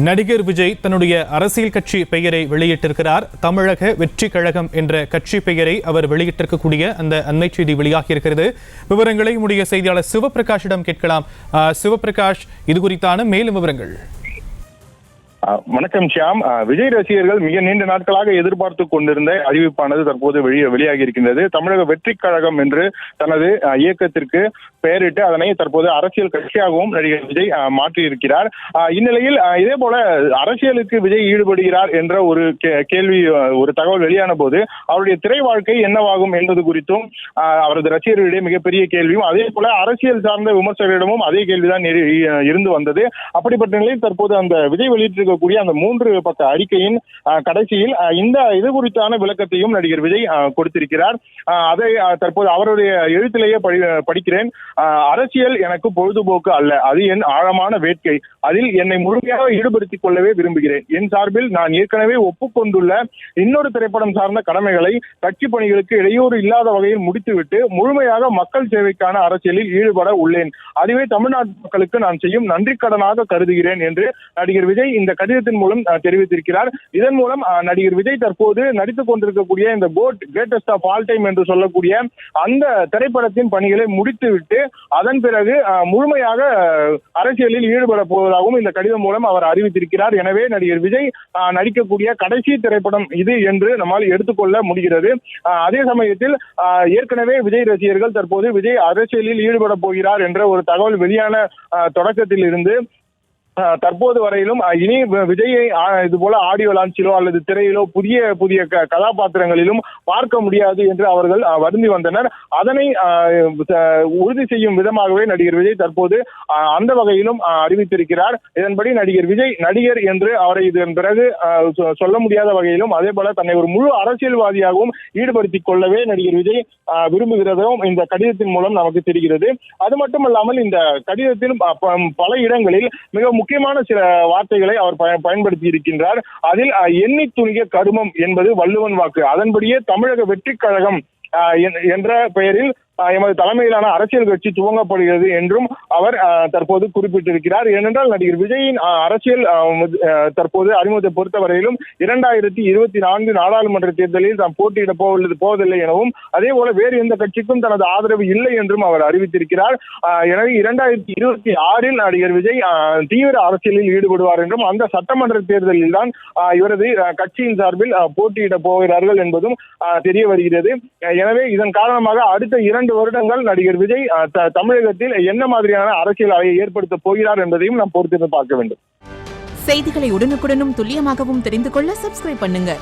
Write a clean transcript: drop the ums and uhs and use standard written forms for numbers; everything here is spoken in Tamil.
நடிகர் விஜய் தன்னுடைய அரசியல் கட்சி பெயரை வெளியிட்டிருக்கிறார். தமிழக வெற்றி கழகம் என்ற கட்சி பெயரை அவர் வெளியிட்டிருக்கக்கூடிய அந்த அண்மை செய்தி வெளியாகி இருக்கிறது. விவரங்களை நம்முடைய செய்தியாளர் சிவபிரகாஷிடம் கேட்கலாம். சிவபிரகாஷ், இது குறித்தான மேலும் விவரங்கள். வணக்கம் ஷியாம். விஜய் ரசிகர்கள் மிக நீண்ட நாட்களாக எதிர்பார்த்து கொண்டிருந்த அறிவிப்பானது தற்போது வெளியாகி இருக்கின்றது. தமிழக வெற்றி கழகம் என்று தனது இயக்கத்திற்கு பெயரிட்டு அதனை தற்போது அரசியல் கட்சியாகவும் நடிகர் விஜய் மாற்றியிருக்கிறார். இந்நிலையில் இதே போல அரசியலுக்கு விஜய் ஈடுபடுகிறார் என்ற ஒரு கேள்வி, ஒரு தகவல் வெளியான போது அவருடைய திரை வாழ்க்கை என்னவாகும் என்பது குறித்தும் அவரது ரசிகர்களிடையே மிகப்பெரிய கேள்வியும், அதே போல அரசியல் சார்ந்த விமர்சகர்களிடமும் அதே கேள்விதான் இருந்து வந்தது. அப்படிப்பட்ட நிலையில் தற்போது அந்த விஜய் வெளியிட்டிருக்க அந்த 3 பக்க அறிக்கையின் கடைசியில் இந்த இது குறித்தான விளக்கத்தையும் நடிகர் விஜய் கொடுத்திருக்கிறார். அதை தற்போது அவருடைய எழுத்திலேயே படிக்கிறேன். அரசியல் எனக்கு பொழுதுபோக்கு அல்ல, அது என் ஆழமான வேட்கை. அதில் என்னை முழுமையாக ஈடுபடுத்திக் கொள்ளவே விரும்புகிறேன். என் சார்பில் நான் ஏற்கனவே ஒப்புக்கொண்டுள்ள இன்னொரு திரைப்படம் சார்ந்த கடமைகளை கட்சி பணிகளுக்கு இடையூறு இல்லாத வகையில் முடித்துவிட்டு முழுமையாக மக்கள் சேவைக்கான அரசியலில் ஈடுபட உள்ளேன். அதுவே தமிழ்நாட்டு மக்களுக்கு நான் செய்யும் நன்றி கடனாக கருதுகிறேன் என்று நடிகர் விஜய் இந்த கடிதத்தின் மூலம் தெரிவித்திருக்கிறார். இதன் மூலம் நடிகர் விஜய் தற்போது நடித்துக் கொண்டிருக்கக்கூடிய இந்த GOAT greatest of all time என்று சொல்லக்கூடிய அந்த திரைப்படத்தின் பணிகளை முடித்துவிட்டு அதன் பிறகு முழுமையாக அரசியலில் ஈடுபட போவதாகவும் இந்த கடிதம் மூலம் அவர் அறிவித்திருக்கிறார். எனவே நடிகர் விஜய் நடிக்கக்கூடிய கடைசி திரைப்படம் இது என்று நம்மால் எடுத்துக்கொள்ள முடிகிறது. அதே சமயத்தில் ஏற்கனவே விஜய் ரசிகர்கள் தற்போது விஜய் அரசியலில் ஈடுபட போகிறார் என்ற ஒரு தகவல் வெளியான தொடக்கத்தில் இருந்து தற்போது வரையிலும் இனி விஜயை இது போல ஆடியோ லான்ச்சிலோ அல்லது திரையிலோ புதிய கதாபாத்திரங்களிலும் பார்க்க முடியாது என்று அவர்கள் வருந்தி வந்தனர். அதனை உறுதி செய்யும் விதமாகவே நடிகர் விஜய் தற்போது அந்த வகையிலும் அறிவித்திருக்கிறார். இதன்படி நடிகர் விஜய் நடிகர் என்று அவரை இதன் பிறகு சொல்ல முடியாத வகையிலும், அதே போல தன்னை ஒரு முழு அரசியல்வாதியாகவும் ஈடுபடுத்திக் கொள்ளவே நடிகர் விஜய் விரும்புகிறதும் இந்த கடிதத்தின் மூலம் நமக்கு தெரிகிறது. அது மட்டுமல்லாமல் இந்த கடிதத்தில் பல இடங்களில் மிக முக்கியமான சில வார்த்தைகளை அவர் பயன்படுத்தி இருக்கின்றார். அதில் எண்ணி துணிக கருமம் என்பது வள்ளுவன் வாக்கு. அதன்படியே தமிழக வெற்றி கழகம் என்ற பெயரில் எமது தலைமையிலான அரசியல் கட்சி துவங்கப்படுகிறது என்றும் அவர் தற்போது குறிப்பிட்டிருக்கிறார். ஏனென்றால் நடிகர் விஜயின் அரசியல் தற்போது அறிமுகத்தை பொறுத்தவரையிலும் 2024 நாடாளுமன்ற தேர்தலில் தாம் போட்டியிட போவதில்லை எனவும், அதே போல வேறு எந்த கட்சிக்கும் தனது ஆதரவு இல்லை என்றும் அவர் அறிவித்திருக்கிறார். எனவே 2026 நடிகர் விஜய் தீவிர அரசியலில் ஈடுபடுவார் என்றும், அந்த சட்டமன்ற தேர்தலில் தான் இவரது கட்சியின் சார்பில் போட்டியிட போகிறார்கள் என்பதும் தெரிய வருகிறது. எனவே இதன் காரணமாக அடுத்த 2 வருடங்கள் நடிகர் விஜய் தமிழகத்தில் என்ன மாதிரியான அரசியல் அலையை ஏற்படுத்த போகிறார் என்பதையும் நாம் பொறுத்திருந்து பார்க்க வேண்டும். செய்திகளை உடனுக்குடனும் துல்லியமாகவும் தெரிந்து கொள்ள சப்ஸ்கிரைப் பண்ணுங்க.